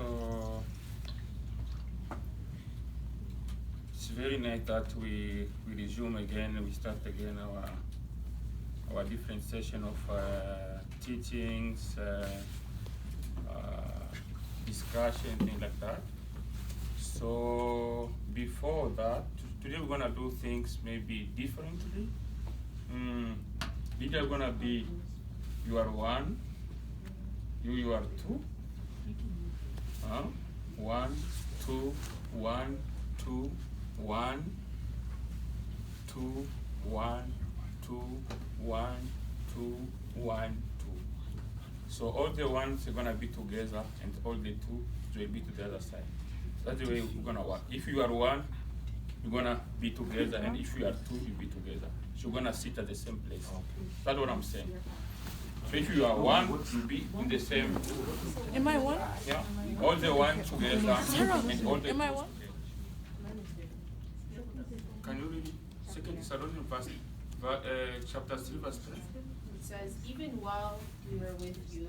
So it's very nice that we resume again. We start again our different session of teachings, discussion, things like that. So before that, today we're gonna do things maybe differently. Either gonna be you are one, you are two. 1, 2, 1, 2, 1, 2, 1, 2, 1, 2, 1, 2. So all the ones are gonna be together, and all the two will be to the other side. That's the way we're gonna work. If you are one, you're gonna be together, and if you are two, you'll be together. So you're gonna sit at the same place. That's what I'm saying. So if you are one, you'll be in the same. Am I one? Yeah. All the one together. And all the Am I one? Can you read 2 Thessalonians chapter 3, verse 3? It says, even while we were with you,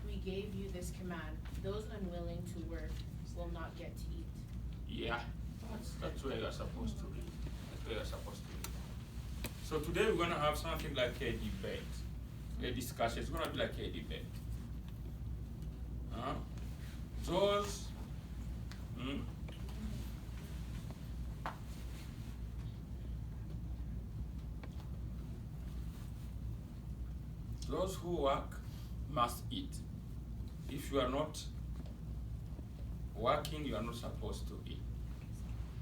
we gave you this command: those unwilling to work will not get to eat. Yeah, that's where you're supposed to be. That's where you're supposed to be. So today we're going to have something like a debate, a discussion. It's going to be like a debate. Those those who work must eat. If you are not working, you are not supposed to eat.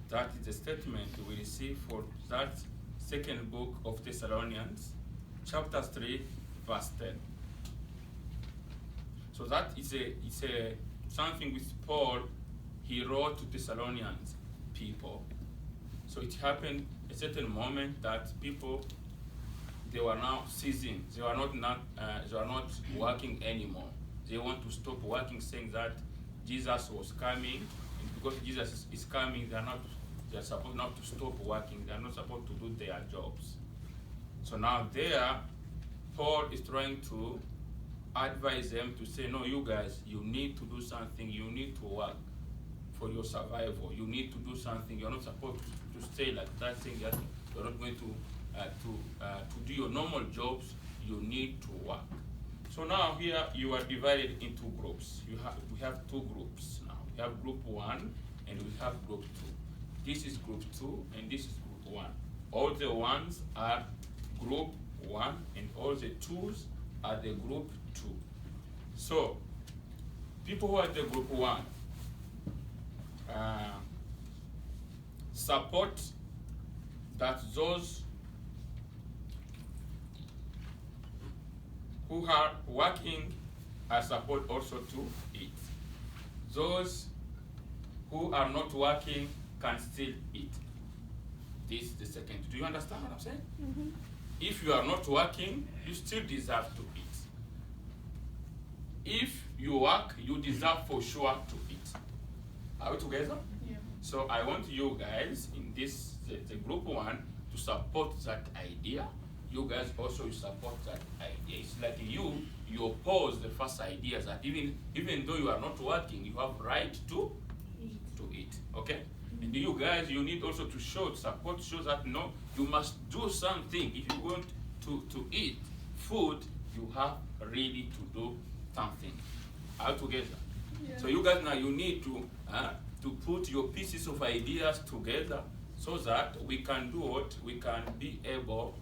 That is the statement we receive for that second book of Thessalonians, chapter 3, verse 10. So that is a something which Paul he wrote to Thessalonians people. So it happened a certain moment that people they were now ceasing. They were not working anymore. They want to stop working, saying that Jesus was coming, and because Jesus is coming, they are supposed not to stop working. They are not supposed to do their jobs. So now there, Paul is trying to advise them to say, no, you guys, you need to do something. You need to work for your survival. You need to do something. You're not supposed to stay like that, saying that you're not going to do your normal jobs. You need to work. So now here you are divided into groups. We have two groups now. We have group 1 and we have group 2. This is group 2 and this is group 1. All the ones are group 1 and all the 2s are the group 2. So people who are the group 1 support that those who are working are supposed also to eat. Those who are not working can still eat. This is the second. Do you understand what I'm saying? Mm-hmm. If you are not working, you still deserve to eat. If you work, you deserve for sure to eat. Are we together? Yeah. So I want you guys in this the group 1 to support that idea. You guys also support that idea. It's like you oppose the first idea that even though you are not working, you have right to eat. Okay? And you guys, you need also to support, show that no, you must do something. If you want to eat food, you have really to do something. All together. Yeah. So you guys now you need to put your pieces of ideas together so that we can do what we can be able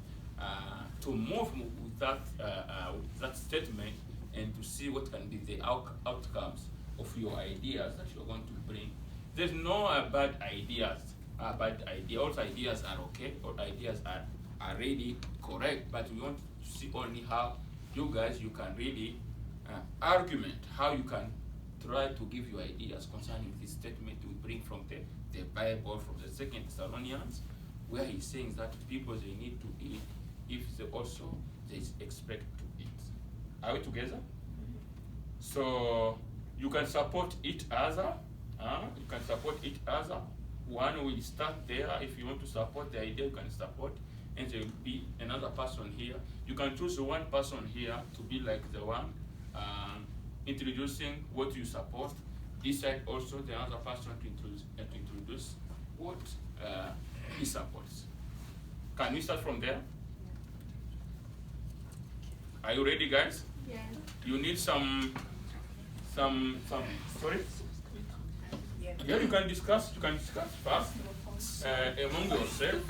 to move with that statement and to see what can be the outcomes of your ideas that you're going to bring. There's no bad ideas. All ideas are okay. All ideas are really correct. But we want to see only how you guys you can really argument, how you can try to give your ideas concerning this statement we bring from the Bible, from the 2 Thessalonians, where he's saying that people they need to eat if they also they expect to eat. Are we together? So you can support each other. You can support each other. One will start there. If you want to support the idea, you can support, and there will be another person here. You can choose one person here to be like the one introducing what you support, this side also the other person to introduce what he supports. Can we start from there? Are you ready, guys? Yeah. You need some sorry? Yeah, you can discuss first among yourself.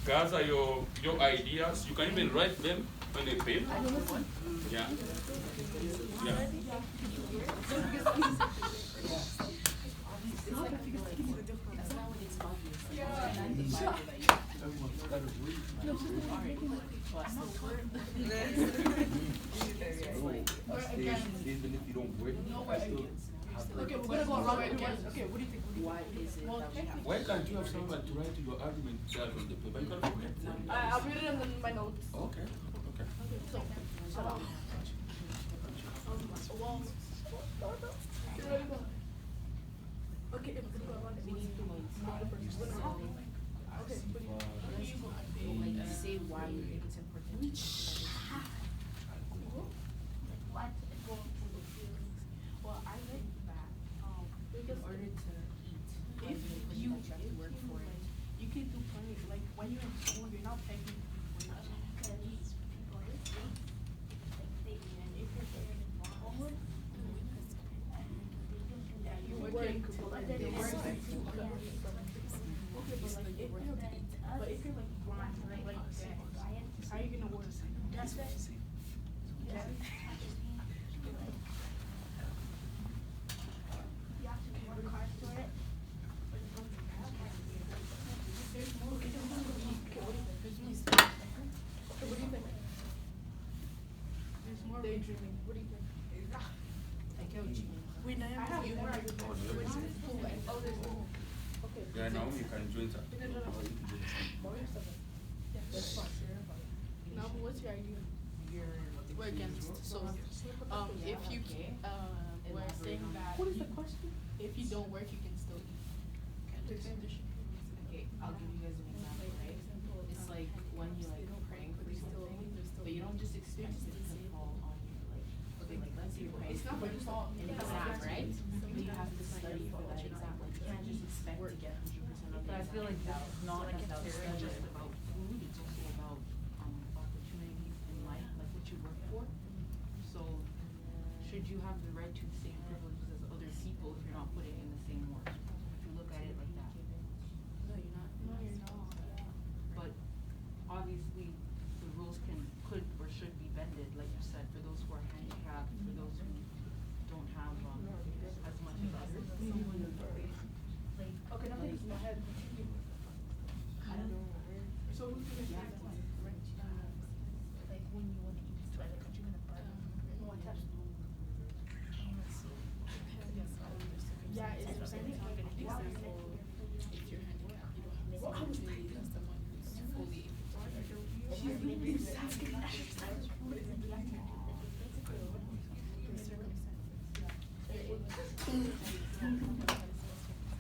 Gather your ideas. You can even write them on a paper. Yeah. Yeah. Even if you don't break, I still have to. Okay, we're gonna go around again. Okay, what do you think? Why is it that we have? Why can't you have someone to write your argument down on the paper? You can forget. I'll read it in my notes. Okay. Okay. So, okay, We need points. okay, Like say why you think it's important. well, I think that In order to eat, if you you have to work for it. you can do plenty. Like when you're in school, you're not paying people. Yeah, you work. Okay, but if you're like blind, like that, how are you gonna work? That's right. Yeah. You have to work hard for it. What do you think? There's more daydreaming. What do you think? I get what you mean. We know I have more ideas. Oh, there's more. Okay. Yeah, now you can join that. That's fine. Now, what's your idea? We're against. So, if you we're saying that. What is the question? If you don't work, you can still eat. Okay, I'll give you guys an example, right? It's like when you like praying for something, but you don't just expect it to fall on you. Like, okay, like let's say you're praying It's not for by default. an exam, right? But you have to study for that exam. Like you can't just expect to get 100% of the But I feel like exam. that's not necessarily just about food, it's also about opportunities in life, like what you work for. So, should you have the right to the same privileges as other people if you're not putting in the same work? If you look at it like that. No, you're not. No, you're not. But obviously, the rules could or should be bended, like you said, for those who are handicapped, for those who don't have as much as others. Okay, now think in my head. I don't know. So who's gonna Yeah. say that? Like when you want to eat the toilet, you're gonna burn. You want to touch. Yeah, it's depending on an example. If you're handicapped, you don't have the same opportunities as someone who's fully.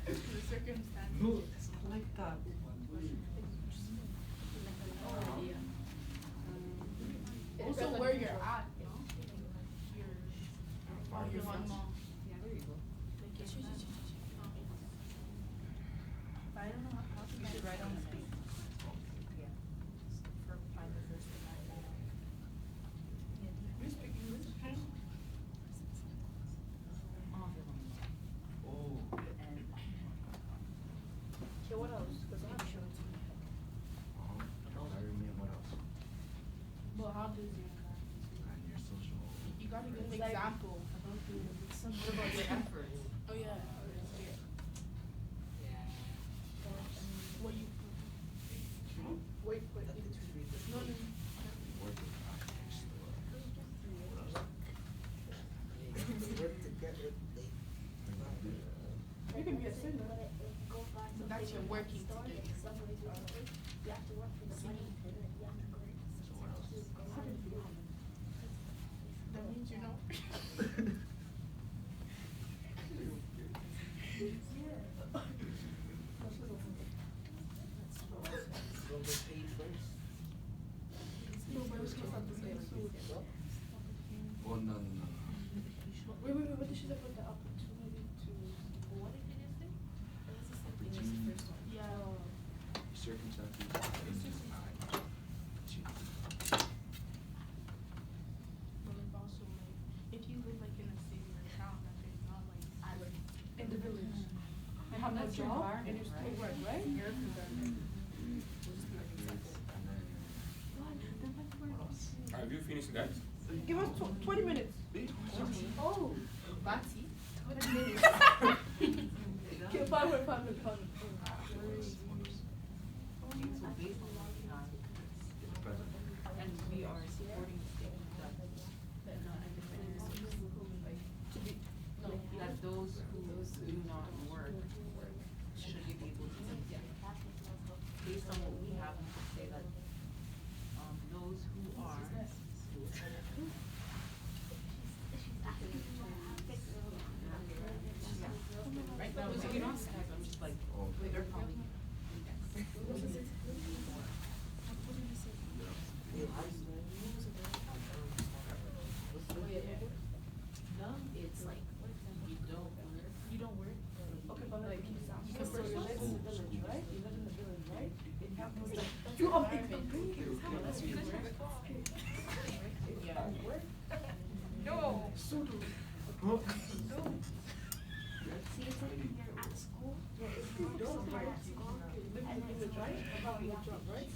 The circumstance. No, it's like that. Also where you're at, you know? You're one mom. Yeah, there you go. But I don't know how to. You should write on the page. You speak English? Oh. Okay, what else? Cause I have shown it to me. What else? But how does And your social. you gotta give an example. What about your efforts? Oh yeah. What you? Wait. No. You can be a singer. So that's your working together. You have to work for the money. You have to go. That means you know. No, but it's just at the same food. Oh, no. Wait, what did she say about the opportunity to? job and you still work, right? Have you finished, guys? Give us 20 minutes. Oh, Bati. Okay, 5 minutes. So based on what we have, and we are supporting the statement that that those who do not work should be able to, based on what we have, we should say that those who are right now, so you're not Skype, I'm just like, they're probably. It's like, you don't work. You don't work? Okay, but like, because you live in the village, right? You live in the village, right? It happens like, you are in the village. Unless we work. Yeah. No. Sudo. See, it's like you're at school. If you don't work, you live in the village, right? You have your job, right?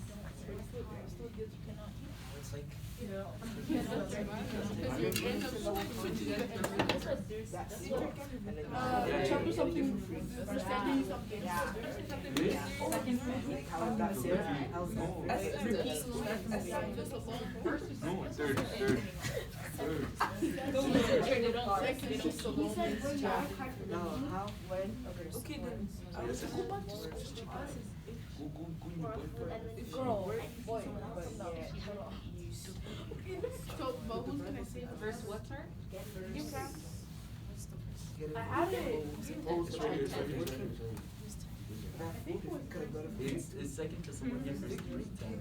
But you still get, you cannot, It's like, you know. Because you're in the school. Chapter something, verse 13 something. no, third. Okay, then, go back to school. Go in your boyfriend. Girl, boy, So, but who's gonna say the Verse what, sir? you can. I have it. I think we could go to. It's 2 Thessalonians verse 10.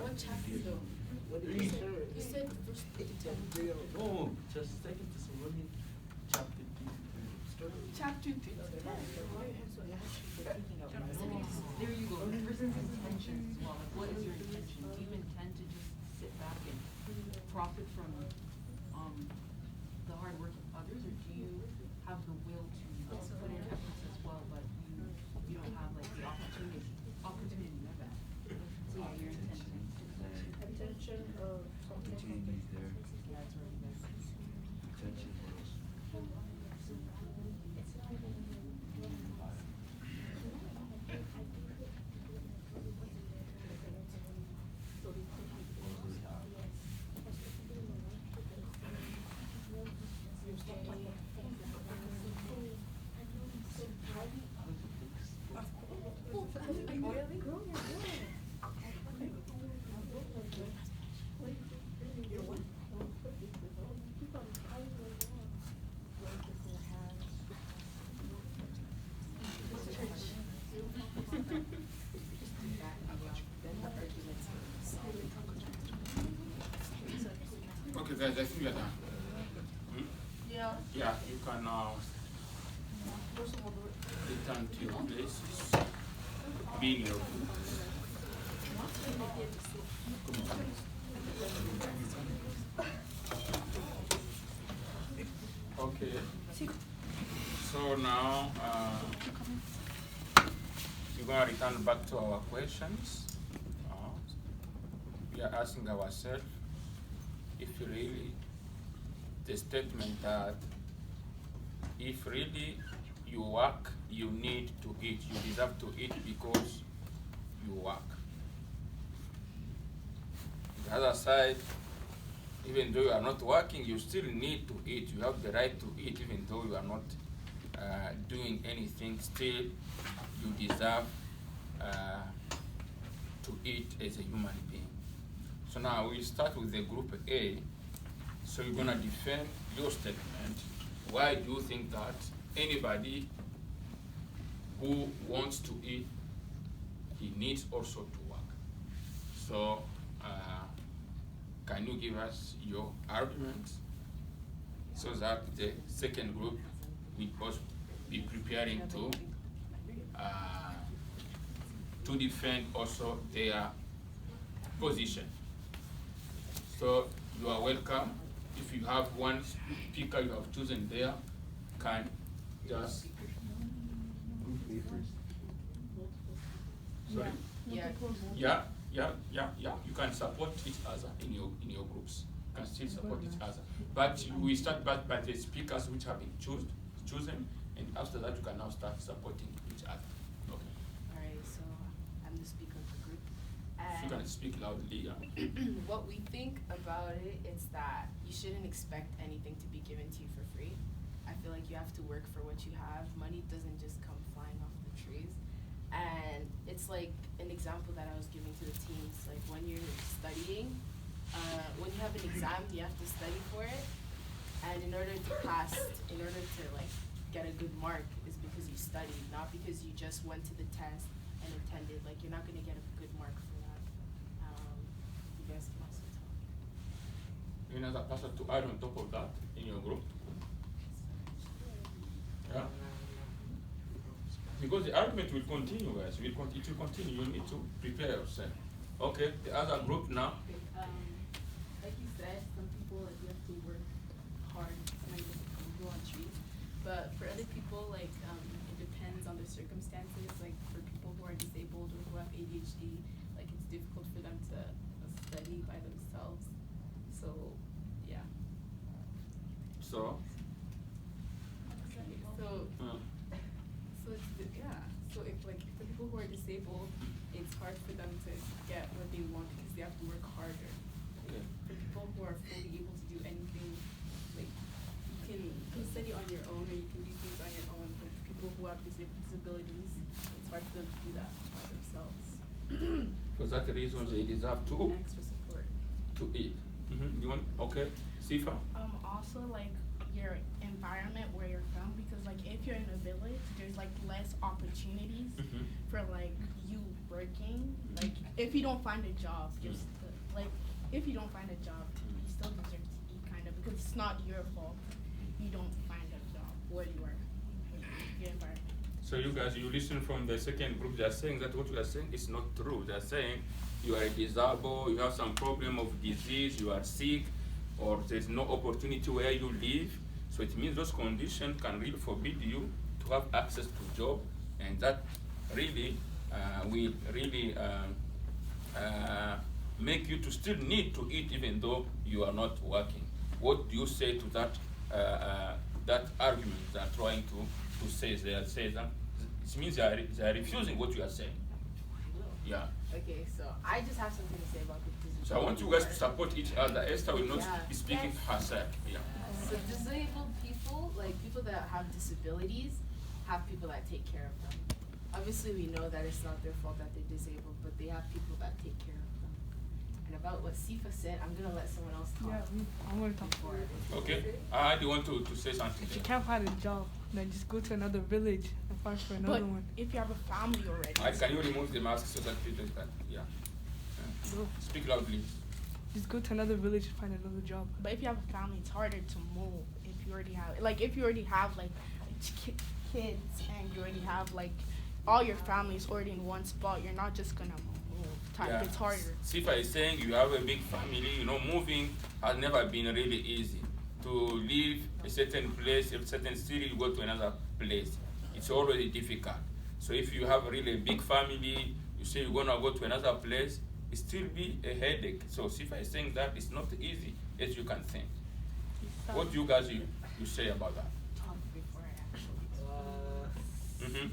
what chapter though? You said verse 10. No, just 2 Thessalonians chapter 2. Chapter 2. There you go. The person's intentions as well. Like, what is your intention? Do you intend to just sit back and profit from the hard work of others, or do you have the will to put in efforts as well, but you don't have like the opportunity of that? So yeah, your intention. Attention of something. Opportunities there. Yeah, that's what it is. Attention was. Okay, guys, I think we are done. Yeah. Yeah, you can return to your places. Be in your booth. Okay. So now we're going to return back to our questions. We are asking ourselves if really the statement that if really you work, you need to eat, you deserve to eat because you work. The other side, even though you are not working, you still need to eat. You have the right to eat even though you are not doing anything. Still, you deserve to eat as a human being. So now we start with the group A. So you're gonna defend your statement. Why do you think that anybody who wants to eat, he needs also to work? So can you give us your arguments so that the second group will also be preparing to defend also their position? So you are welcome. If you have one speaker you have chosen there, can just Group A first. sorry. Yeah. Yeah. You can support each other in your groups. You can still support each other. But we start back by the speakers which have been chosen, and after that you can now start supporting each other. Okay. Alright, so I'm the speaker of the group. If you can speak loudly. Yeah. What we think about it is that you shouldn't expect anything to be given to you for free. I feel like you have to work for what you have. Money doesn't just come flying off the trees. And it's like an example that I was giving to the teams, like when you're studying, when you have an exam, you have to study for it. And in order to pass, in order to like get a good mark is because you studied, not because you just went to the test and attended. Like you're not gonna get a good mark for that. You guys can also talk. Any other person to add on top of that in your group? Yeah. Because the argument will continue, guys. It will continue. You need to prepare yourself. Okay. The other group now. Like you said, some people like you have to work hard to make it grow on trees. But for other people, like it depends on the circumstances. Like for people who are disabled or who have ADHD, like it's difficult for them to study by themselves. So yeah. So. So So if like for people who are disabled, it's hard for them to get what they want because they have to work harder. Okay. For people who are fully able to do anything, like you can study on your own or you can do things on your own. But for people who have disabilities, it's hard for them to do that by themselves. For that reason, they deserve Extra support. to eat. You want? Okay. Sifa. Also like your environment where you're from, because like if you're in a village, there's like less opportunities for like you working. Like if you don't find a job, like if you don't find a job, you still deserve to eat kind of, because it's not your fault you don't find a job where you are, your environment. So you guys, you listen from the second group. They are saying that what you are saying is not true. They are saying you are disabled, you have some problem of disease, you are sick, or there's no opportunity where you live. So it means those conditions can really forbid you to have access to job, and that really will really make you to still need to eat even though you are not working. What do you say to that that argument they are trying to say? They say that it means they are refusing what you are saying. Yeah. Okay, so I just have something to say about the disabled. So I want you guys to support each other. Esther will not be speaking herself. Yeah. So disabled people, like people that have disabilities, have people that take care of them. Obviously, we know that it's not their fault that they're disabled, but they have people that take care of them. And about what Sifa said, I'm gonna let someone else talk. Yeah, I'm gonna talk before. Okay. I do want to say something. If you can't find a job, then just go to another village and find for another one. If you have a family already. Can you remove the mask so that people can? Yeah. Go. Speak loudly. Just go to another village and find another job. But if you have a family, it's harder to move. If you already have, like, if you already have like kids and you already have like all your family's already in one spot, you're not just gonna move. Yeah. It's harder. Sifa is saying you have a big family. You know, moving has never been really easy. To leave a certain place, a certain city, you go to another place. It's already difficult. So if you have really a big family, you say you're gonna go to another place, it still be a headache. So Sifa is saying that it's not easy as you can think. What do you guys you say about that? Talk before I actually.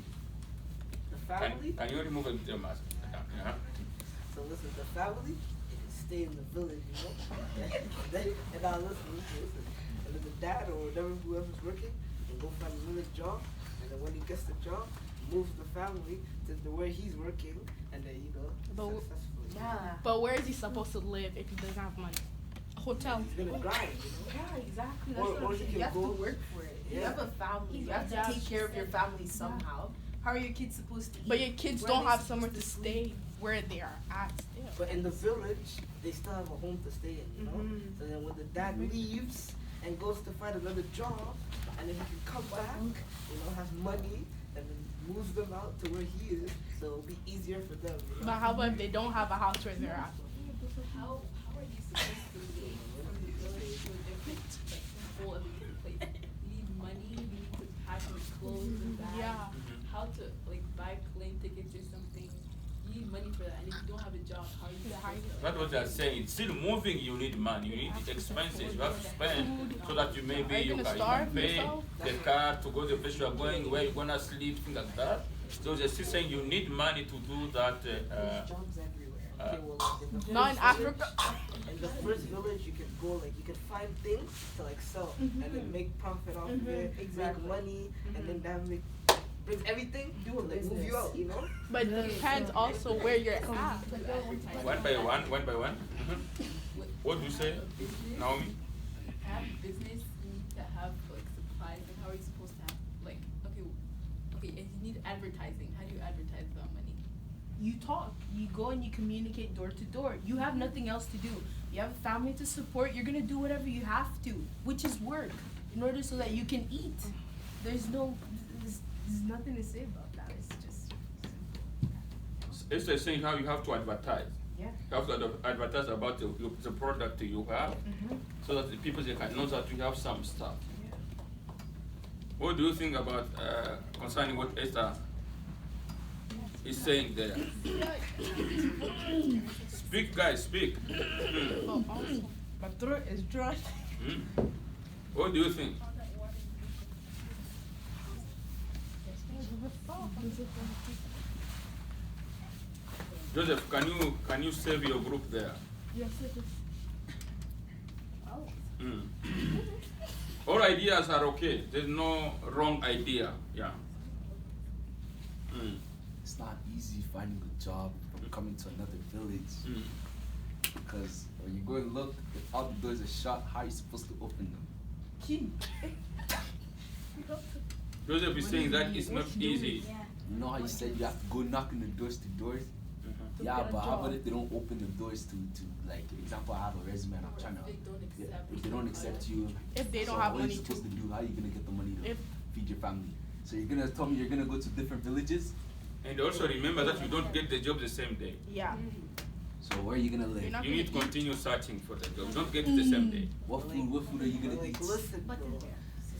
The family? Can you remove the mask? Yeah. So listen, the family, it can stay in the village, you know? And now listen. And then the dad or whatever, whoever's working, will go find another job, and then when he gets the job, moves the family to where he's working, and then, you know, successfully. Yeah. But where is he supposed to live if he doesn't have money? A hotel. He's gonna grind, you know? Yeah, exactly. That's Or what I'm he saying. can You have to go- work for it. You Yeah. have a family. You have to take care of your family somehow. How are your kids supposed to eat? But your kids Where are don't they have supposed somewhere to sleep? stay where they are at still. But in the village, they still have a home to stay in, you know? So then when the dad leaves and goes to find another job, and then he can come back, you know, has money, and then moves them out to where he is, so it'll be easier for them, you know? But how about if they don't have a house where they're at? How are you supposed to live from the village to a different, like, whole other place? You need money, you need to pack your clothes, need money for that, and if you don't have a job, how are you supposed to? That's what they're saying. It's still moving, you need money, you need the expenses, you have to spend so that you maybe Are you you gonna can starve pay yourself? the car to go to the place you are going, where you're gonna sleep, things like that. So they're still saying you need money to do that. There's jobs everywhere. Okay, well, like in the Not in first village- Africa. In the first village, you can go like you can find things to like sell and then make profit off of it, Exactly. make money, and then that brings everything. Do a Like move you business. out, you know. But it depends also where you're at. One by one, one by one. What do you say, Naomi? Have business, you need to have like supplies. Like how are you supposed to have like okay, and you need advertising. How do you advertise without money? You talk, you go and you communicate door to door. You have nothing else to do. You have a family to support. You're gonna do whatever you have to, which is work, in order so that you can eat. There's nothing to say about that. It's just simple. It's the saying how you have to advertise. Yeah. You have to advertise about the product you have, so that the people they can know that you have some stuff. What do you think about concerning what Esther is saying there? Speak, guys, speak. My throat is dry. What do you think? Joseph, can you save your group there? Yes, it is. All ideas are okay. There's no wrong idea. Yeah. It's not easy finding a job from coming to another village. Because when you go and look, if all the doors are shut, how are you supposed to open them? Joseph is saying that it's not easy. You know how you said you have to go knocking the doors to doors? Yeah, but how about if they don't open the doors to like, example, I have a resume and I'm trying to, if they don't accept you, If they don't so have what are money you supposed to do? How are you going to get the money to If- feed your family? So you're going to tell me you're going to go to different villages? And also remember that you don't get the job the same day. Yeah. So where are you going to live? You're not You need to gonna eat. continue searching for the job. You don't get it the same day. What food are you going to Like eat? listen, bro.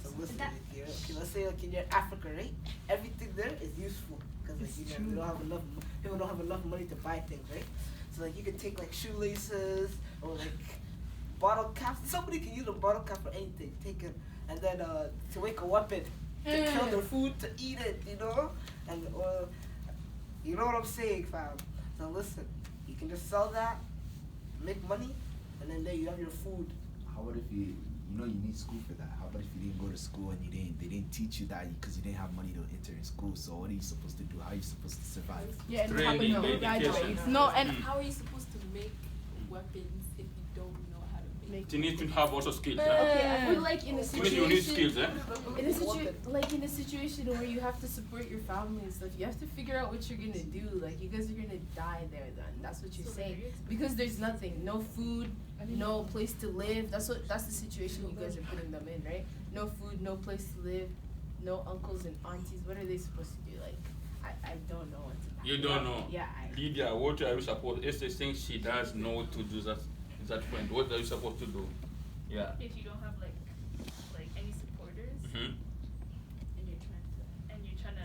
So listen, like, okay, let's say like in your Africa, right? Everything there is useful because like we don't have enough. People don't have enough money to buy things, right? So like you can take like shoelaces or like bottle caps. Somebody can use a bottle cap for anything. Take it and then to make a weapon to kill their food, to eat it, you know, and you know what I'm saying, fam. So listen, you can just sell that, make money, and then there you have your food. How about if you know you need school for that? How about if you didn't go to school and they didn't teach you that because you didn't have money to enter in school? So what are you supposed to do? How are you supposed to survive? Yeah, and Training, how education. graduate. No, and How are you supposed to make weapons if you don't know how to make? You need to have also skills. Okay, I feel like in a You need situation, skills, eh? in a situation where you have to support your family and stuff, you have to figure out what you're gonna do. Like you guys are gonna die there. Then that's what you're saying. Because there's nothing, no food, no place to live. That's the situation you guys are putting them in, right? No food, no place to live, no uncles and aunties. What are they supposed to do? Like I don't know what to do. You don't know. Yeah. Lydia, what are you supposed? Esther thinks she does know to do that. That point. What are you supposed to do? Yeah. If you don't have like any supporters Mm-hmm. and you're trying to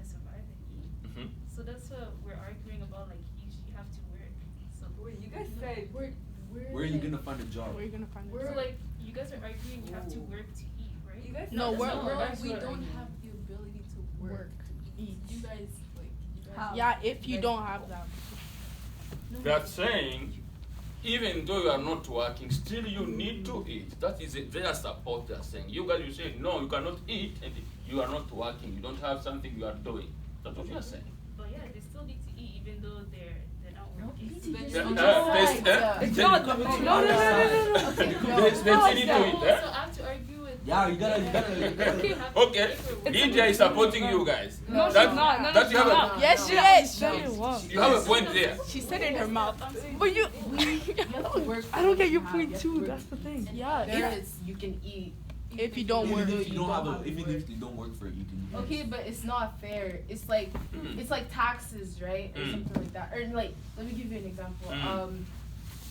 survive and eat. Mm-hmm. So that's what we're arguing about. Like you have to work. So Wait, you guys said Where are you going to find a job? where are you gonna find we're it? like you guys are arguing you have to work to eat, right? you guys No, said we're- that's we're not- actually we don't arguing. have the ability to work. Eat. You guys Yeah, if you don't have that. That's saying, even though you are not working, still you need to eat. That is their support. They are saying. You guys, you say no, you cannot eat, and you are not working. You don't have something you are doing. That's what you are saying. But yeah, they still need to eat even though they're not working. They still need to eat. So I have to argue with. Yeah, you gotta. Okay, Lydia is supporting you guys. No, she's That- not. No, that she's you have a- not. Yes, she Yeah, is. she was. You have a point there. She said it in her mouth. But you. I don't get your point too. That's the thing. Yeah. There is you can eat. If you don't work. Even if you don't have a, even if you don't work for it, you can. Okay, but it's not fair. It's like taxes, right, or something like that. Or like, let me give you an example.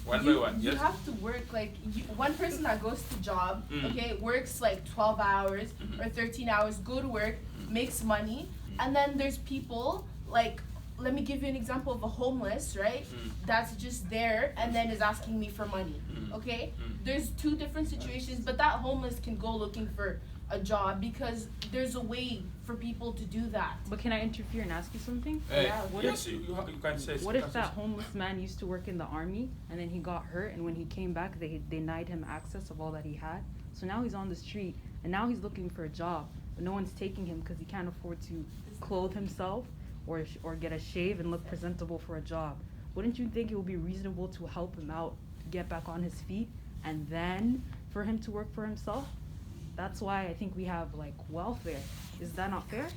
One you, by one. You Yes. have to work like one person that goes to job, Mm. okay, works like 12 hours Mhm. or 13 hours, go to work, makes money, and then there's people like let me give you an example of a homeless, right? That's just there and then is asking me for money. Okay? There's two different situations, but that homeless can go looking for a job because there's a way for people to do that. But can I interfere and ask you something? What Yes, you can say. What if that homeless man used to work in the army and then he got hurt and when he came back they denied him access of all that he had? So now he's on the street and now he's looking for a job, but no one's taking him because he can't afford to clothe himself or get a shave and look presentable for a job. Wouldn't you think it would be reasonable to help him out, get back on his feet, and then for him to work for himself? That's why I think we have like welfare. Is that not fair?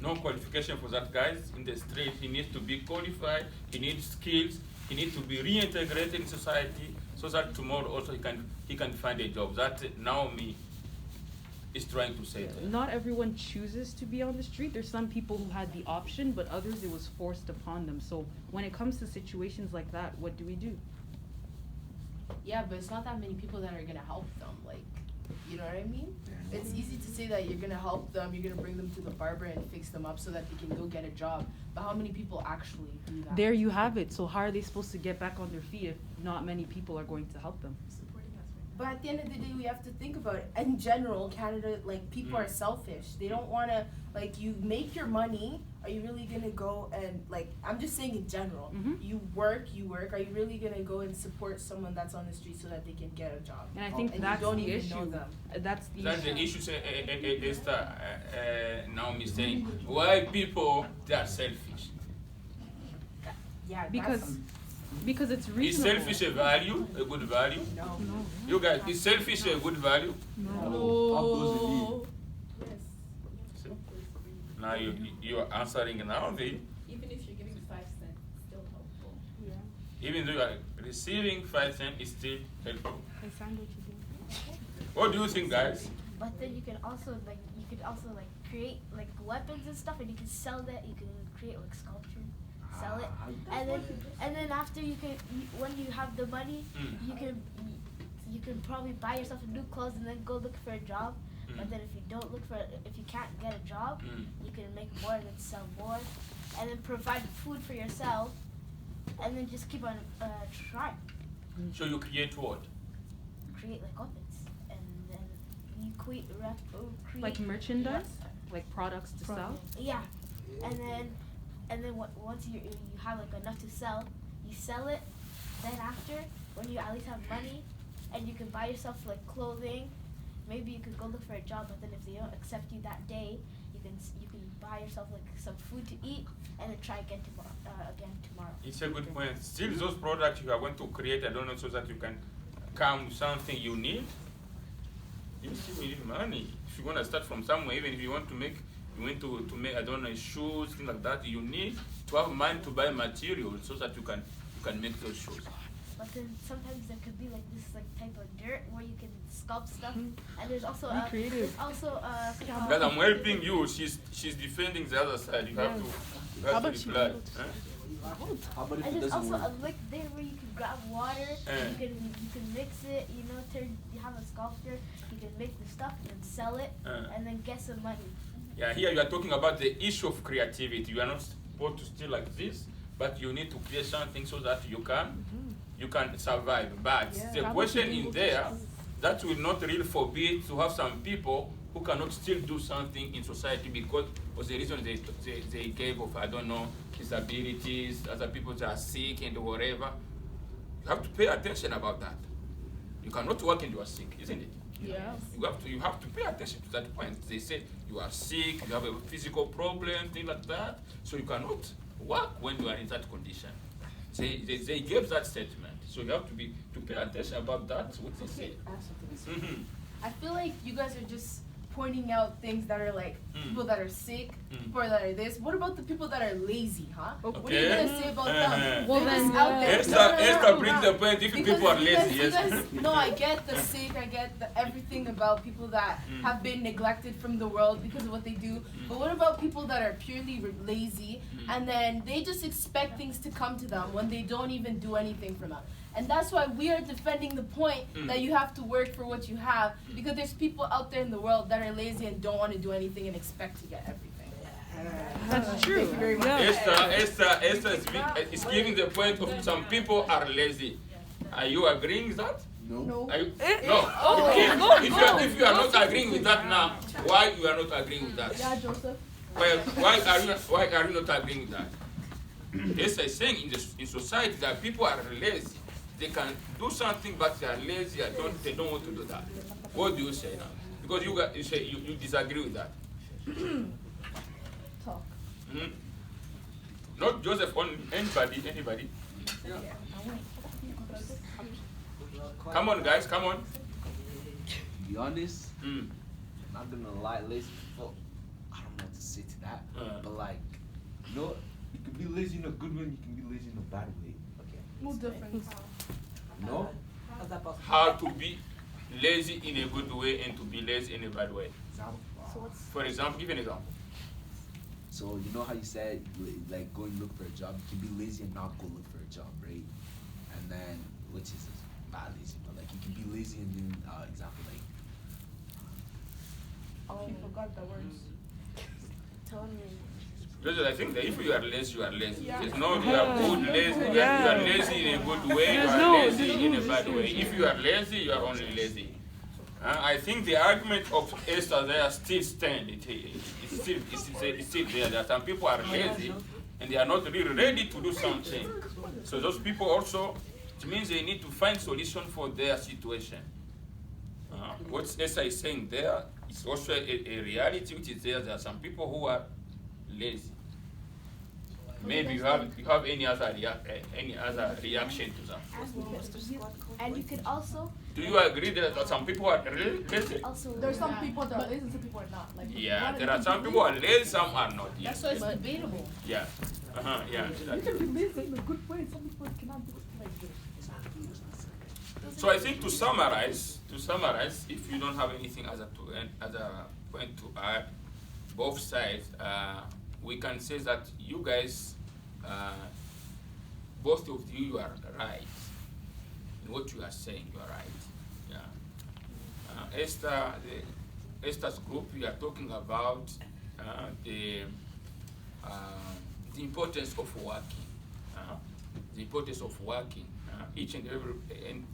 No qualification for that, guys. In the street, he needs to be qualified. He needs skills. He needs to be reintegrated in society, so that tomorrow also he can find a job. That Naomi is trying to say. Not everyone chooses to be on the street. There's some people who had the option, but others it was forced upon them. So when it comes to situations like that, what do we do? Yeah, but it's not that many people that are gonna help them. Like, you know what I mean? It's easy to say that you're gonna help them, you're gonna bring them to the barber and fix them up so that they can go get a job. But how many people actually do that? There you have it. So how are they supposed to get back on their feet if not many people are going to help them? But at the end of the day, we have to think about it. In general, Canada, like, people are selfish. They don't want to, like, you make your money. Are you really going to go and, like, I'm just saying in general. You work. Are you really going to go and support someone that's on the street so that they can get a job? And I think and that's you don't the even issue. know them. That's the That's issue. the issue. Is Naomi saying why people they are selfish? Yeah, Because it's Is reasonable. selfish a value, a good value? No. You guys, is selfish a good value? No. Now you are answering now. Even if you're giving 5 cents, it's still helpful. Even though you are receiving 5 cents, it's still helpful. I sound what you do. What do you think, guys? But then you can also create like weapons and stuff, and you can sell that. You can create like sculpture, sell it, and then after when you have the money, you can probably buy yourself a new clothes and then go look for a job. But then if you can't get a job, you can make more and then sell more, and then provide food for yourself, and then just keep on trying. So you create what? Create like weapons, and then you create Like merchandise? Like products to sell? Yeah, and then once you have like enough to sell, you sell it. Then after, when you at least have money, and you can buy yourself like clothing, maybe you could go look for a job. But then if they don't accept you that day, you can buy yourself like some food to eat, and then try again tomorrow. It's a good point. Still, those products you are going to create, I don't know, so that you can come with something you need. You still need money. If you want to start from somewhere, even if you want to make, I don't know, shoes, things like that, you need to have money to buy materials so that you can make those shoes. But then sometimes there could be like this like type of dirt where you can sculpt stuff, and there's also creative. Guys, I'm helping you. She's defending the other side. You have to reply. How about if And it there's doesn't also work? a lick there where you can grab water, you can mix it, you have a sculpture, you can make the stuff and then sell it, and then get some money. Yeah, here you are talking about the issue of creativity. You are not supposed to steal like this, but you need to create something so that you can survive. But the question in there, that will not really forbid to have some people who cannot still do something in society because of the reason they gave of, I don't know, disabilities, other people that are sick and whatever. You have to pay attention about that. You cannot work and you are sick, isn't it? Yeah. You have to pay attention to that point. They say you are sick, you have a physical problem, things like that, so you cannot work when you are in that condition. They gave that statement, so you have to pay attention about that. What they say. I feel like you guys are just pointing out things that are like people that are sick, people that are this. What about the people that are lazy, huh? What are you gonna say about them? Well, They're then, just out there. Esther brings the point if Because people are you guys- lazy, you yes. guys- no, I get the sick, I get everything about people that have been neglected from the world because of what they do. But what about people that are purely lazy and then they just expect things to come to them when they don't even do anything for them? And that's why we are defending the point that you have to work for what you have, because there's people out there in the world that are lazy and don't want to do anything and expect to get everything. That's true. Yeah. Esther is giving the point of some people are lazy. Are you agreeing with that? No. Are you? Eh, No. oh, Okay. go, If you are not agreeing with that now, why you are not agreeing with that? Yeah, Joseph. Well, why are you not agreeing with that? Esther is saying in society that people are lazy. They can do something, but they are lazy. They don't want to do that. What do you say now? Because you say you disagree with that. Talk. Hmm? Not Joseph, only anybody. Come on, guys, come on. To be honest, Mm. not gonna lie, lazy people, I don't know what to say to that. But like, you know, you can be lazy in a good way, you can be lazy in a bad way. Okay. No difference. No? How's that possible? How to be lazy in a good way and to be lazy in a bad way. For example, give an example. So you know how you said like go and look for a job, you can be lazy and not go look for a job, right? And then which is not lazy, but like you can be lazy and then example like She forgot the words. Because I think that if you are lazy, you are lazy. Yeah. It's not you are good lazy. You Yeah. are lazy in a good way. You are No, lazy in a bad way. If you are lazy, you are only lazy. I think the argument of Esther there still stand. It's still there. That some people are lazy and they are not really ready to do something. So those people also, it means they need to find solution for their situation. What Esther is saying there is also a reality which is there. There are some people who are lazy. Maybe you have any other reaction to that? And you could also Do you agree that some people are really lazy? also There's some people that are lazy, some people are not. Like, Yeah, there are some people who are lazy, some are not. That's Yes. why it's debatable. Yeah. Yeah. you can be lazy in a good way. Some people cannot do it like this. So I think to summarize, if you don't have anything other point to add, both sides, we can say that you guys, both of you are right in what you are saying. You are right. Yeah. Esther's group, we are talking about the importance of working. The importance of working. Each and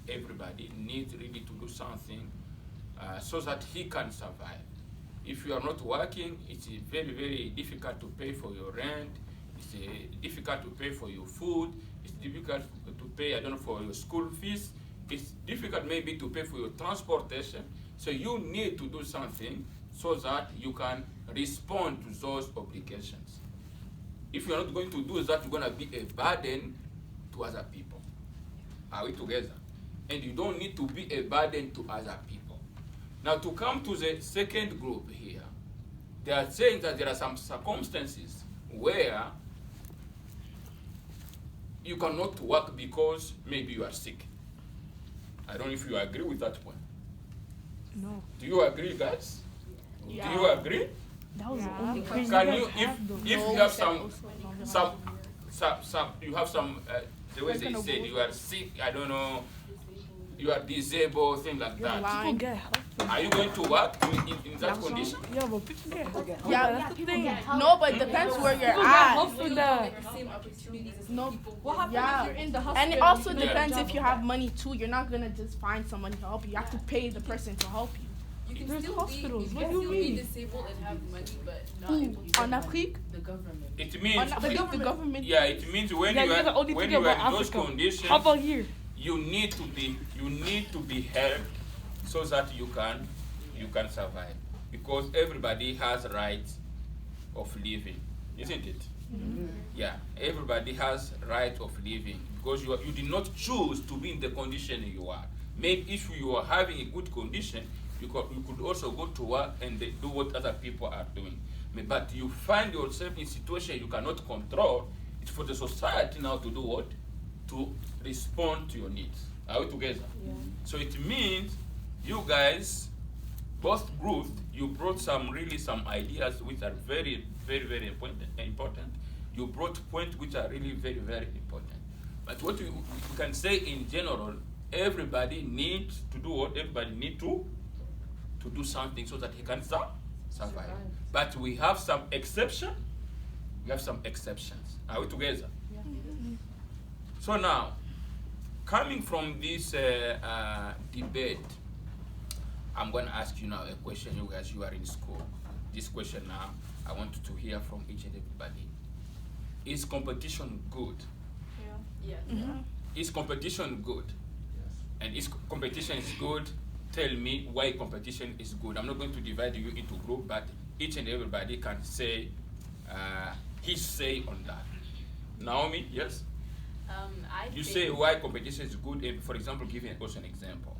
everybody needs really to do something so that he can survive. If you are not working, it's very, very difficult to pay for your rent. It's difficult to pay for your food. It's difficult to pay, for your school fees. It's difficult maybe to pay for your transportation. So you need to do something so that you can respond to those obligations. If you're not going to do that, you're going to be a burden to other people. Are we together? And you don't need to be a burden to other people. Now, to come to the second group here, they are saying that there are some circumstances where you cannot work because maybe you are sick. I don't know if you agree with that point. No. Do you agree, guys? Yeah. Do you agree? That was Yeah. the only question. Can you, if you have some, the way they said you are sick, I don't know, you are disabled, things like that. People get help. Are you going to work in that condition? Yeah, but people get help. Yeah, That's the people thing. get help. No, but it depends where you're People get at. help for that. No, What happens yeah. if you're in the hospital? And it also Yeah. depends if you have money too. You're not gonna just find someone to help you. You have to pay the person to help you. You can There's still hospitals. be, What you do can you still be mean? disabled and have money, but not Who? able to En get Afrique? The government. It means, The government. yeah, it means when Yeah, you you're the are only when thing you are about in those Africa. conditions, How about here? you need to be helped so that you can survive, because everybody has rights of living, isn't it? Mm-hmm. Yeah, everybody has right of living because you did not choose to be in the condition you are. Maybe if you are having a good condition, you could also go to work and do what other people are doing. But you find yourself in a situation you cannot control. It's for the society now to do what? To respond to your needs. Are we together? Yeah. So it means you guys, both groups, you brought some ideas which are very, very, very important. You brought points which are really very, very important. But what we can say in general, everybody needs to do what? Everybody needs to do something so that he can survive. But we have some exception We have some exceptions. Are we together? Yeah. So now, coming from this debate, I'm going to ask you now a question. You guys, you are in school. This question now, I want to hear from each and everybody. Is competition good? Yeah. Is competition good? And if competition is good, tell me why competition is good. I'm not going to divide you into groups, but each and everybody can say his say on that. Naomi, yes? You say why competition is good, and for example, give us an example.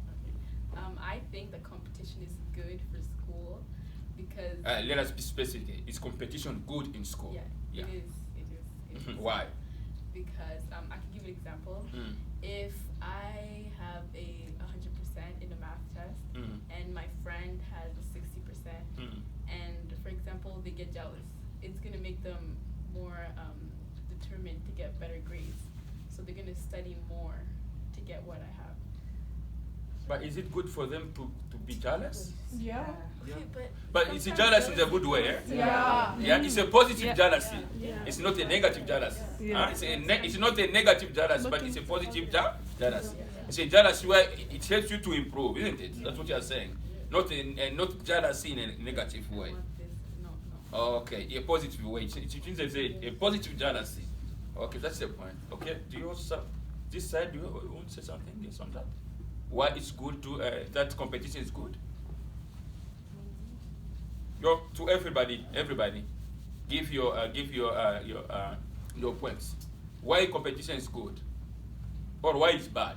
I think the competition is good for school because Let us be specific. Is competition good in school? yeah. It is. Why? Because I can give an example. If I have a 100% in a math test and my friend has a 60%, and for example they get jealous, it's gonna make them more determined to get better grades. So they're gonna study more to get what I have. But is it good for them to be jealous? Yeah. Okay, But it's a jealousy in a good way, eh? Yeah. Yeah, it's a positive Yeah. jealousy. Yeah. It's not a negative jealousy. Yeah. It's not a negative jealousy, but it's a positive jealousy. It's a jealousy where it helps you to improve, isn't it? That's what you're saying. Not jealousy in a negative way. I want this. No. Okay, a positive way. It means a positive jealousy. Okay, that's the point. Okay, do you also this side? Do you want to say something? Yes, on that. Why it's good to that competition is good? To everybody, give your points. Why competition is good, or why it's bad?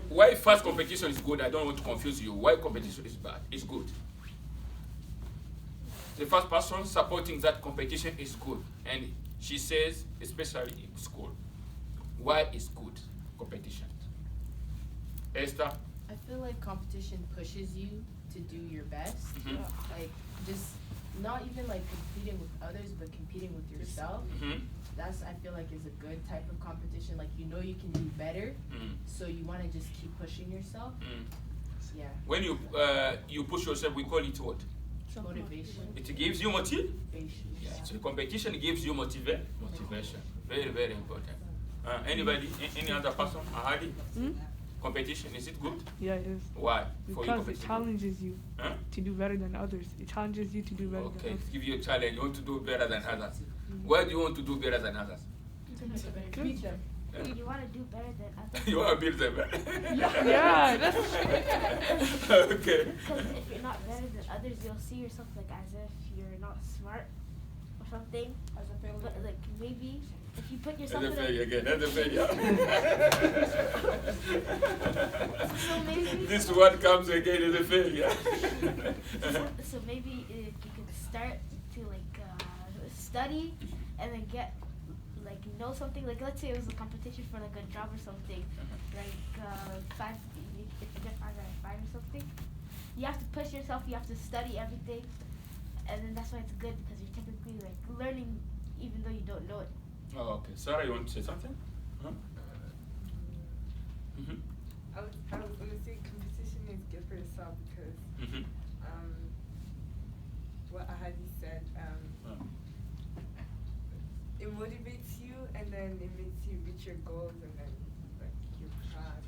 Why fast competition is good? I don't want to confuse you. Why competition is bad? It's good. The first person supporting that competition is good, and she says, especially in school, why is good competition? Esther? I feel like competition pushes you to do your best. Like just not even like competing with others, but competing with yourself. That's I feel like is a good type of competition. Like you know you can do better, so you want to just keep pushing yourself. Yeah. When you push yourself, we call it what? Motivation. It gives you motivation. Yeah. So competition gives you motivation. Very, very important. Anybody? Any other person? Ahadi? Competition, is it good? Yeah, it is. Why? Because it challenges you to do better than others. It challenges you to do better than Okay, others. give you a challenge. You want to do better than others. Why do you want to do better than others? Beat them. You want to do better than others. You want to build them. Yeah, that's Okay. Because if you're not better than others, you'll see yourself like as if you're not smart or something. As a failure. But like maybe if you put yourself That's a in failure again. That's a failure. so maybe This word comes again as a failure. so maybe if you could start to like study and then get like know something, like let's say it was a competition for like a job or something, like five, if you get 5 out of 5 or something, you have to push yourself, you have to study everything, and then that's why it's good because you're technically like learning even though you don't know it. Oh, okay. Sarah, you want to say something? Huh? I was gonna say competition is good for yourself because what Ahadi said, it motivates you and then it makes you reach your goals and then like you're proud.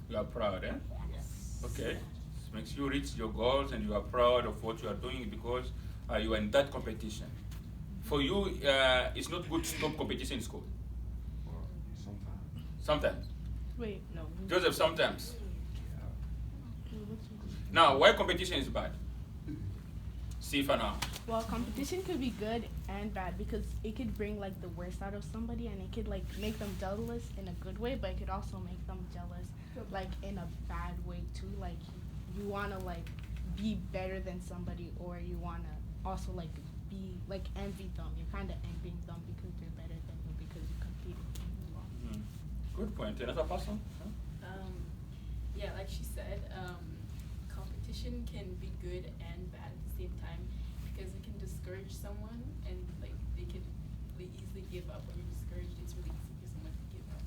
You are proud, eh? Yes. Okay. It makes you reach your goals and you are proud of what you are doing because you are in that competition. For you, it's not good to stop competition in school. Sometimes. Wait, no. Joseph, sometimes. Now, why competition is bad? See for now. Well, competition could be good and bad because it could bring like the worst out of somebody and it could like make them jealous in a good way, but it could also make them jealous like in a bad way too. Like you wanna like be better than somebody, or you wanna also like be like envy them. You're kind of envying them because they're better than you because you competed. Good point. Another person? Yeah, like she said, competition can be good and bad at the same time because it can discourage someone and like they can easily give up. When you're discouraged, it's really easy for someone to give up.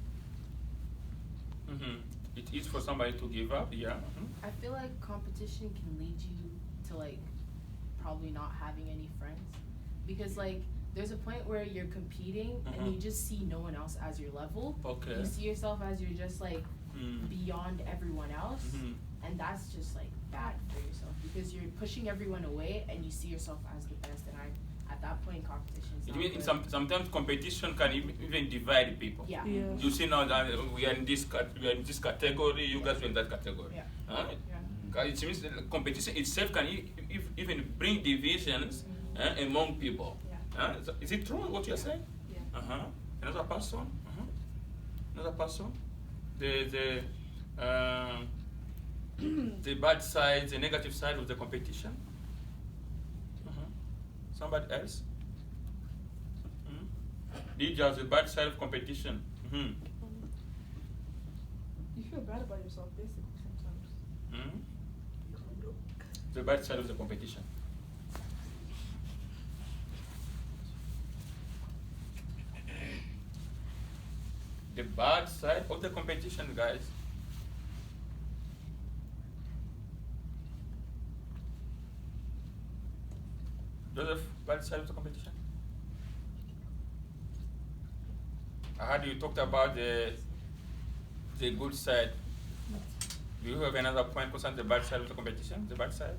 It is for somebody to give up, yeah. I feel like competition can lead you to like probably not having any friends, because like there's a point where you're competing and you just see no one else as your level. Okay. You see yourself as you're just like beyond everyone else, and that's just like bad for yourself because you're pushing everyone away and you see yourself as the best. And at that point, competition is It not means good. sometimes competition can even divide people. Yeah. Yeah. You see now that we are in this category, you guys are in that category. Yeah. Huh? It means that competition itself can even bring divisions among people. Yeah. Is it true what you're saying? Yeah. Another person? Another person? The bad side, the negative side of the competition? Somebody else? These are the bad side of competition. You feel bad about yourself, basically, sometimes. The bad side of the competition. The bad side of the competition, guys. Joseph, bad side of the competition? I heard you talked about the good side. Do you have another point concerning the bad side of the competition? The bad side?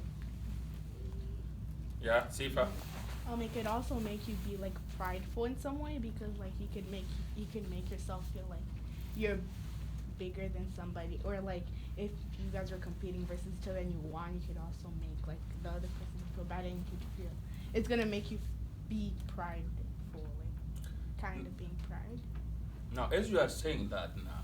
Yeah, Sifa. It could also make you be like prideful in some way because like you can make yourself feel like you're bigger than somebody, or like if you guys are competing versus each other and you won, you could also make like the other person feel bad and you could feel it's gonna make you be prideful, like kind of being pride. Now, as you are saying that now,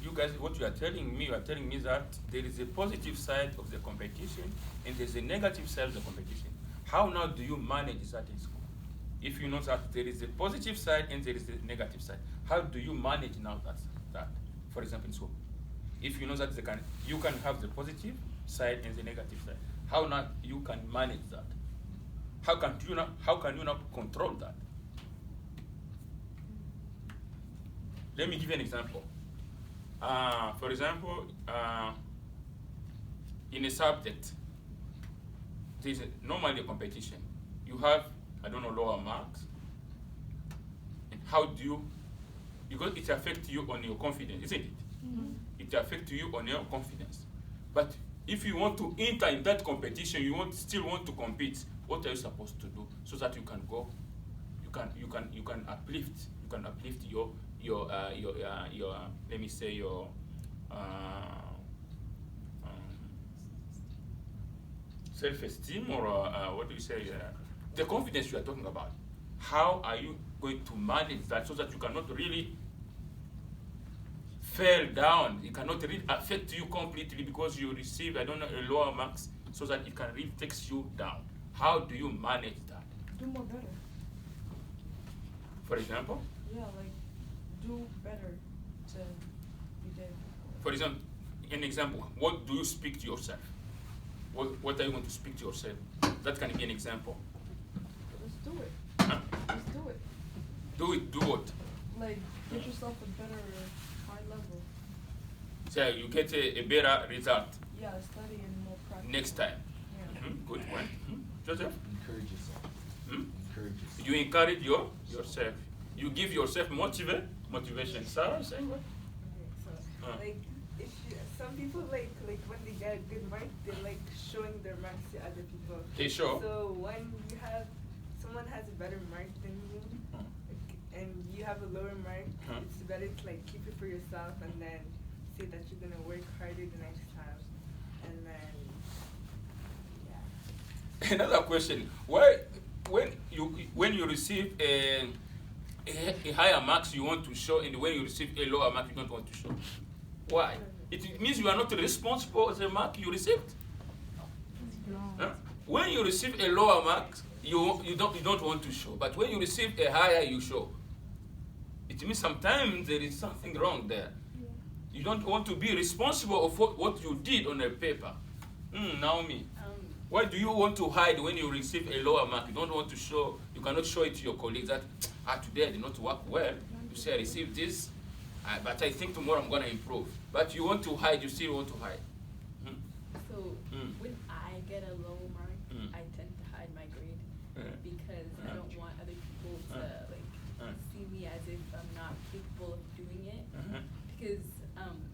you guys, what you are telling me that there is a positive side of the competition and there's a negative side of the competition. How now do you manage that in school? If you know that there is a positive side and there is a negative side, how do you manage now that? For example, in school, if you know that you can have the positive side and the negative side, how now you can manage that? How can you not control that? Let me give you an example. For example, in a subject, there's normally a competition. You have, lower marks. And how do you, because it affects you on your confidence, isn't it? It affects you on your confidence. But if you want to enter in that competition, still want to compete, what are you supposed to do so that you can go? You can uplift your let me say your self-esteem, or what do you say? The confidence you are talking about. How are you going to manage that so that you cannot really fall down? It cannot really affect you completely because you receive, a lower marks, so that it can really takes you down. How do you manage that? Do more better. For example? Yeah, like do better to be there. For example, an example, what do you speak to yourself? What are you going to speak to yourself? That can be an example. Just do it. Huh? Just do it. Do what? Like get yourself a better high level. So you get a better result Yeah, study and more practice. next time. Yeah. Good point. Joseph? Encourage yourself. Encourage yourself. You encourage yourself. You give yourself motivation. Sarah, saying what? Okay, so like if some people like when they get a good mark, they like showing their marks to other people. They show. So when someone has a better mark than you, and you have a lower mark, it's better to like keep it for yourself and then say that you're gonna work harder the next time, and then yeah. Another question: why, when you receive a higher marks, you want to show, and when you receive a lower mark, you don't want to show? Why? It means you are not responsible for the mark you received. No. Huh? When you receive a lower mark, you don't want to show, but when you receive a higher, you show. It means sometimes there is something wrong there. Yeah. You don't want to be responsible of what you did on a paper. Naomi, why do you want to hide when you receive a lower mark? You don't want to show. You cannot show it to your colleagues that today I did not work well. You say I received this. but I think tomorrow I'm gonna improve. But you want to hide, you still want to hide. So when I get a low mark, I tend to hide my grade because I don't want other people to like see me as if I'm not capable of doing it. Because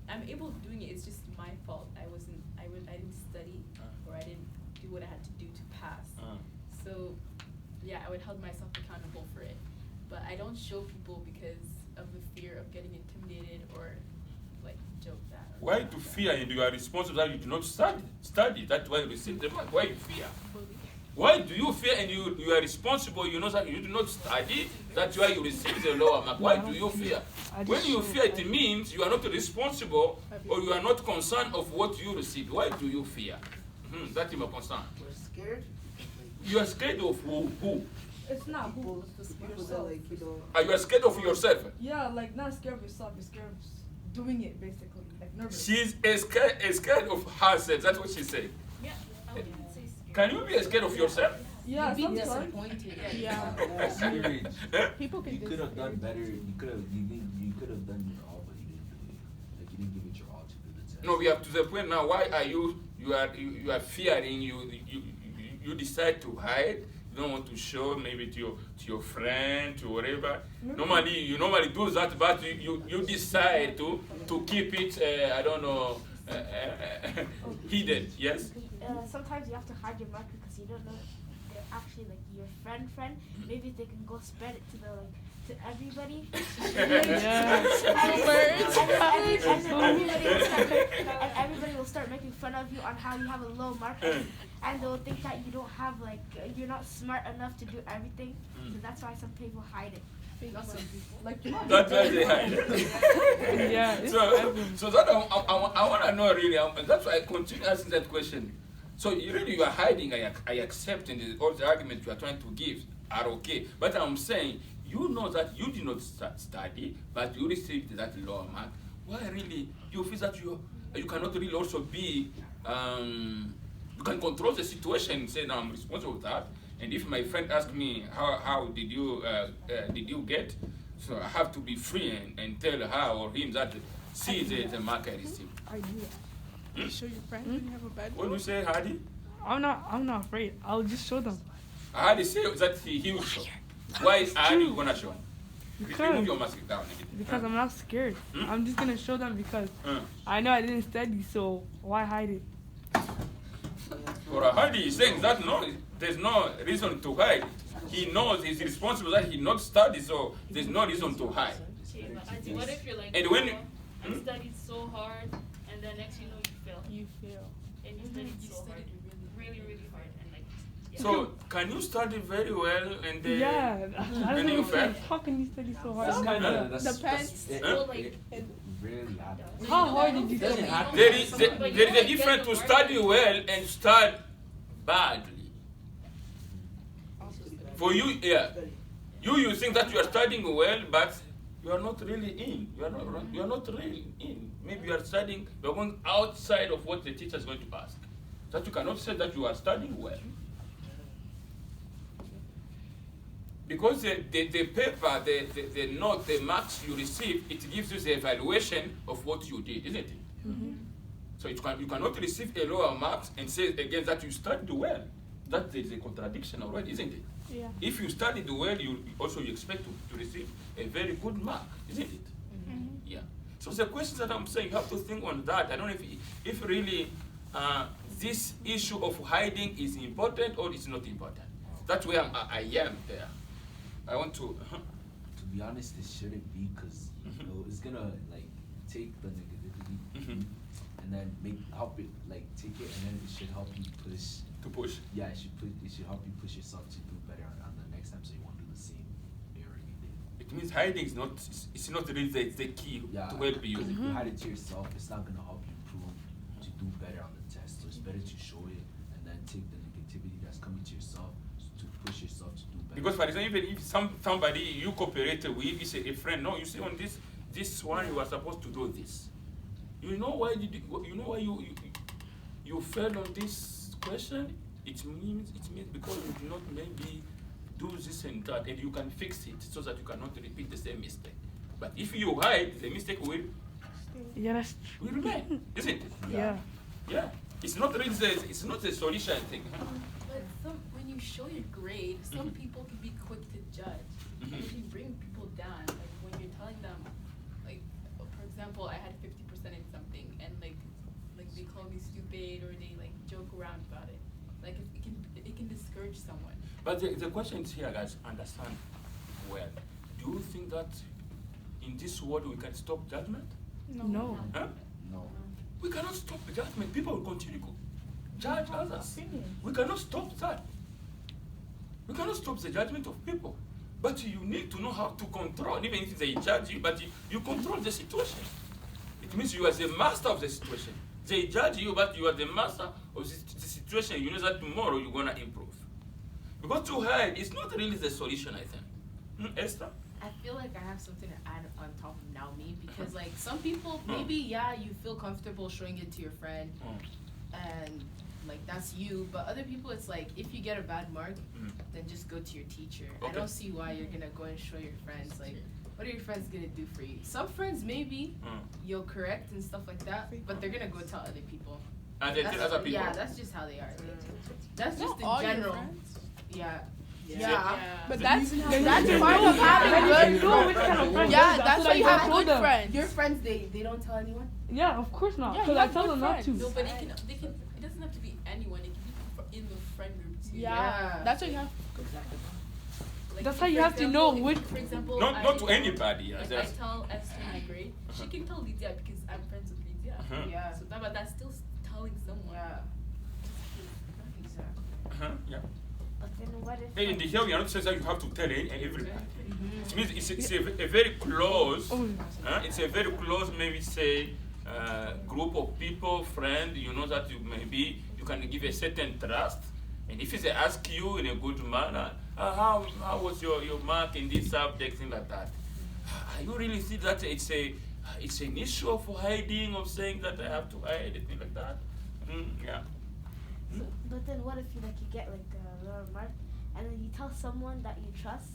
I'm able of doing it. It's just my fault. I didn't study or I didn't do what I had to do to pass. So yeah, I would hold myself accountable for it. But I don't show people because of the fear of getting intimidated or like joked at. Why do fear and you are responsible that you do not study? That's why you receive the mark. Why you fear? Why do you fear and you are responsible, you know that you do not study, that's why you receive the lower mark. Why do you fear? When you fear, it means you are not responsible or you are not concerned of what you receive. Why do you fear? That is my concern. We're scared. You are scared of who? It's not who, it's People that yourself. like, you know. Are you scared of yourself? Yeah, like not scared of yourself, you're scared of doing it basically, like nervous. She's scared of herself. That's what she said. Yeah, I wouldn't say scared. Can you be scared of yourself? Yeah, You'd be sometimes. disappointed. Yeah. Courage. People can You could have done discourage. better. You could have done your all, but you didn't do it. Like you didn't give it your all to do the test. No, we have to the point now. Why are you are fearing? You decide to hide. You don't want to show maybe to your friend, to whatever. Normally you normally do that, but you decide to keep it. I don't know. Hidden. Yes. Sometimes you have to hide your mark because you don't know they're actually like your friend. Maybe they can go spread it to everybody. And everybody will start making fun of you on how you have a low mark, and they'll think that you don't have you're not smart enough to do everything. So that's why some people hide it. Like, That's why they hide. Yeah. So that I want to know really. That's why I continue asking that question. So you are hiding. I accept, and all the arguments you are trying to give are okay. But I'm saying you know that you did not study, but you received that lower mark. Why really you feel that you cannot really also be you can control the situation and say, no, I'm responsible for that. And if my friend asks me how did you get, so I have to be free and tell her or him that see the mark I received. I do that. You show your friends when you have a bad What do you day. say, Hadi? I'm not afraid. I'll just show them. Hadi say that he will show. Why is Hadi gonna show? Remove your mask down. Because I'm not scared. I'm just gonna show them because I know I didn't study, so why hide it? For Hadi, he's saying that no, there's no reason to hide. He knows he's responsible that he not study, so there's no reason to hide. Okay, but Auntie, what if you're like, And when I studied so hard, and then next you know you fail, You fail. and you studied so hard, really hard, and like, yeah. So can you study very well and then Yeah. I and don't you know. fail? How can you study so hard? That's and not kind fail? of Depends. it rarely happens. How hard did you Doesn't study? happen. There is a difference to study well and study badly. For you, yeah, you think that you are studying well, but you are not really in. You are not really in. Maybe you are studying. You are going outside of what the teacher is going to ask. That you cannot say that you are studying well. Because the paper, the note, the marks you receive, it gives you the evaluation of what you did, isn't it? So you cannot receive a lower marks and say again that you studied well. That is a contradiction already, isn't it? Yeah. If you studied well, you expect to receive a very good mark, isn't it? Yeah. So the questions that I'm saying, you have to think on that. I don't know if really this issue of hiding is important or it's not important. That's where I am there. I want to. To be honest, it shouldn't be because you know it's gonna like take the negativity and then help it like take it and then it should help you push. To push. Yeah, it should help you push yourself to do better on the next time, so you won't do the same error you did. It means hiding is not. It's not really the key Yeah, to help you. because if you hide it to yourself, it's not gonna help you improve to do better on the test. So it's better to show it and then take the negativity that's coming to yourself to push yourself to do better. Because for example, even if somebody you cooperate with is a friend, no, you see on this one you are supposed to do this. You know why you failed on this question? It means because you do not maybe do this and that, and you can fix it so that you cannot repeat the same mistake. But if you hide, the mistake will Yeah, that's remain, isn't it? yeah. Yeah. It's not really it's not a solution thing. But when you show your grade, some people can be quick to judge. And if you bring people down, like when you're telling them, like for example, I had 50% in something, and like they call me stupid or they like joke around about it. Like it can discourage someone. But the question is here, guys, understand well. Do you think that in this world we can stop judgment? No. Huh? No. We cannot stop the judgment. People will continue to judge others. We cannot stop that. We cannot stop the judgment of people. But you need to know how to control, even if they judge you, but you control the situation. It means you are the master of the situation. They judge you, but you are the master of the situation. You know that tomorrow you're going to improve. Because to hide is not really the solution, I think. Esther? I feel like I have something to add on top of now me, because like some people maybe you feel comfortable showing it to your friend and like that's you, but other people it's like if you get a bad mark then just go to your teacher. I don't see why you're gonna go and show your friends. Like what are your friends gonna do for you? Some friends maybe you'll correct and stuff like that, but they're gonna go tell other people. And they tell other people? Yeah, that's just how they are. That's just in all your general. friends. Yeah. But that's That's part of having good. Friends. Yeah, that's why you have good friends. Your friends, they don't tell anyone? Yeah, of course not. Yeah, Because you I have tell good them not to. friends. No, but it doesn't have to be anyone. It can be in the friend group too. Yeah, that's what you have. Like, That's for how you have to example, know which. For example, Not to anybody. Like I tell Esther my grade. She can tell Lydia because I'm friends with Lydia. Yeah. So but that's still telling someone. Yeah. But then what if? And in the here we are not saying that you have to tell everybody. It means it's a very close, it's a very close, maybe say, group of people, friend, you know that maybe you can give a certain trust. And if they ask you in a good manner, how was your mark in this subject, thing like that, you really see that it's an issue of hiding, of saying that I have to hide, thing like that? Yeah. So, but then what if you get like a lower mark, and then you tell someone that you trust,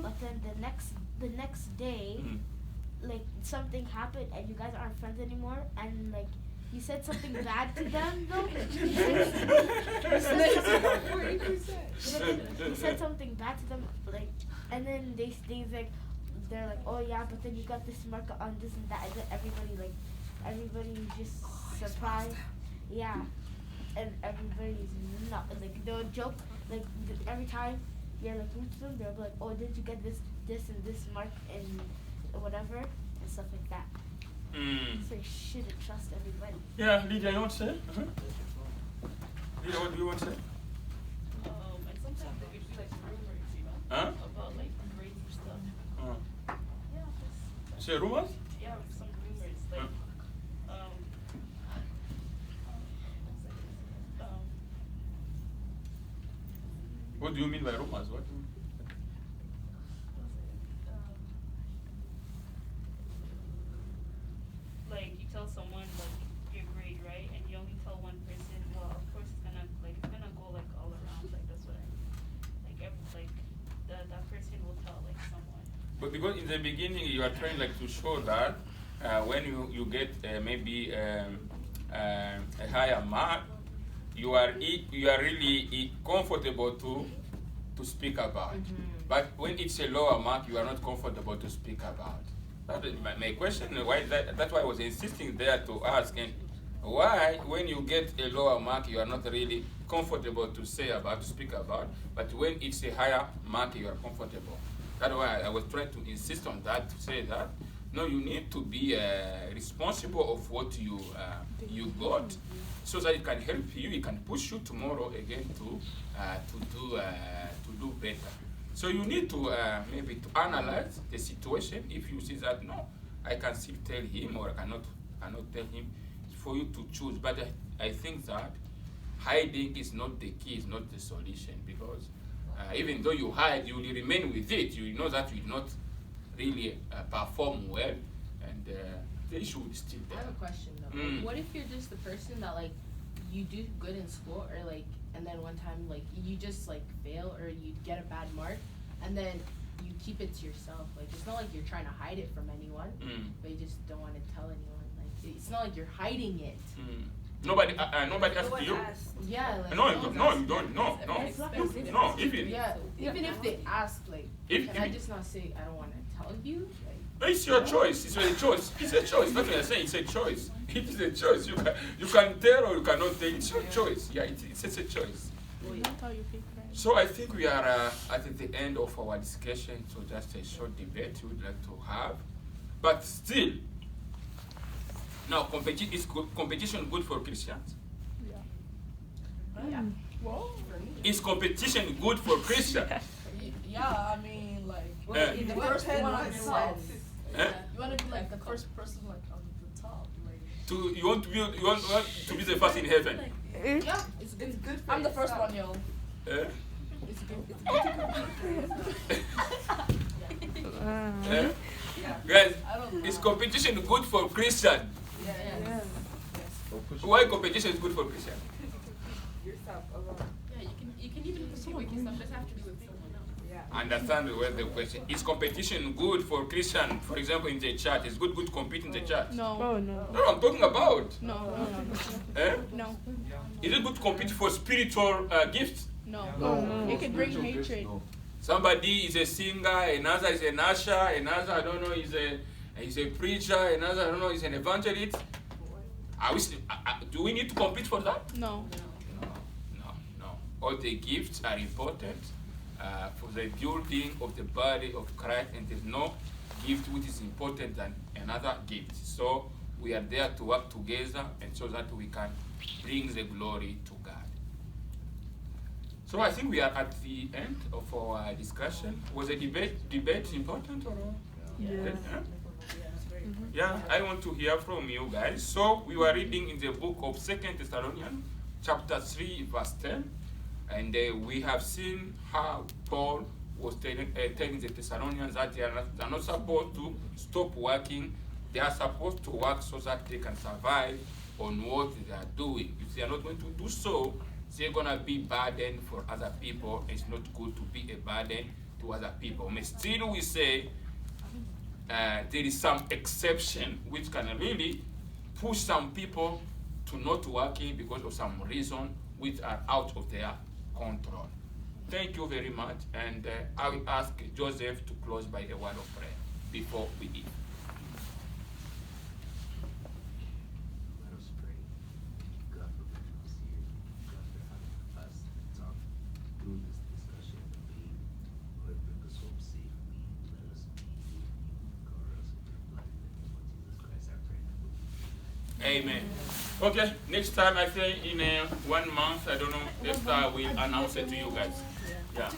but then the next day, like something happened and you guys aren't friends anymore, and like you said something bad to them though. You said something bad to them, like, and then they're like, oh yeah, but then you got this mark on this and that, and then everybody's just surprised. Yeah. And everybody's not like they'll joke like every time you're like with them, they'll be like, oh, did you get this and this mark and whatever and stuff like that. So you shouldn't trust everybody. Yeah, Lydia, you want to say? Lydia, what do you want to say? And sometimes there could be like rumors, you know, about like grades or stuff. Yeah. Say rumors? Yeah, some rumors like. What do you mean by rumors? What? Like you tell someone like your grade, right, and you only tell one person. Well, of course it's gonna go like all around. Like that's what I mean. That person will tell like someone. But because in the beginning you are trying like to show that when you get maybe a higher mark, you are really comfortable to speak about. But when it's a lower mark, you are not comfortable to speak about. That is my question. Why that's why I was insisting there to ask, and why when you get a lower mark, you are not really comfortable to speak about. But when it's a higher mark, you are comfortable. That's why I was trying to insist on that, to say that no, you need to be responsible of what you got, so that it can help you. It can push you tomorrow again to do better. So you need to maybe to analyze the situation. If you see that no, I can still tell him or I cannot tell him, for you to choose. But I think that hiding is not the key, is not the solution, because even though you hide, you will remain with it. You know that you will not really perform well, and the issue is still there. I have a question though. Like, what if you're just the person that like you do good in school, or like, and then one time like you just like fail or you get a bad mark, and then you keep it to yourself. Like it's not like you're trying to hide it from anyone, but you just don't want to tell anyone. Like it's not like you're hiding it. Nobody asked you. Yeah. Like, No, you don't. No. Even even if they ask, like, can I just not say I don't want to tell you? Like, it's your choice. It's your choice. It's a choice. That's what I'm saying. It's a choice. It is a choice. You can tell or you cannot tell. It's your choice. Yeah, it's a choice. So I think we are at the end of our discussion. So just a short debate we would like to have, but still, now competition good for Christians? Yeah. Well, Is competition good for Christians? yeah, I mean, like, the first one on the top. you want to be like the first person like on the top, like. You want to be the first in heaven? Yeah, it's good. I'm the first one, yo. Eh? It's good. Guys, is competition good for Christian? Yes. Why competition is good for Christian? Yourself alone. Yeah, you can even compete with yourself. It doesn't have to be with someone else. Yeah. Understand where the question is. Competition good for Christian? For example, in the church, is good to compete in the church? No. Oh no. No, I'm talking about. No. Eh? No. Is it good to compete for spiritual gifts? No. No. It can bring hatred. No. Somebody is a singer, another is an usher, another I don't know is a preacher, another I don't know is an evangelist. Do we need to compete for that? No. No. All the gifts are important for the building of the body of Christ, and there's no gift which is important than another gift. So we are there to work together, and so that we can bring the glory to God. So I think we are at the end of our discussion. Was the debate important or? Yes. Yeah, I want to hear from you guys. So we were reading in the book of 2 Thessalonians, chapter 3, verse 10. And we have seen how Paul was telling the Thessalonians that they're not supposed to stop working. They are supposed to work so that they can survive on what they are doing. If they are not going to do so, they're going to be burden for other people. It's not good to be a burden to other people. But still we say there is some exception which can really push some people to not working because of some reason which are out of their control. Thank you very much, and I will ask Joseph to close by a word of prayer before we eat. Let us pray. God for bringing us here. God for having us talk through this discussion of being. Lord, bring us home safely. Let us be with you. Cover us with your blood in the name of Jesus Christ. I pray. Amen. Okay, next time I say in 1 month, I don't know, next time we'll announce it to you guys. Yeah.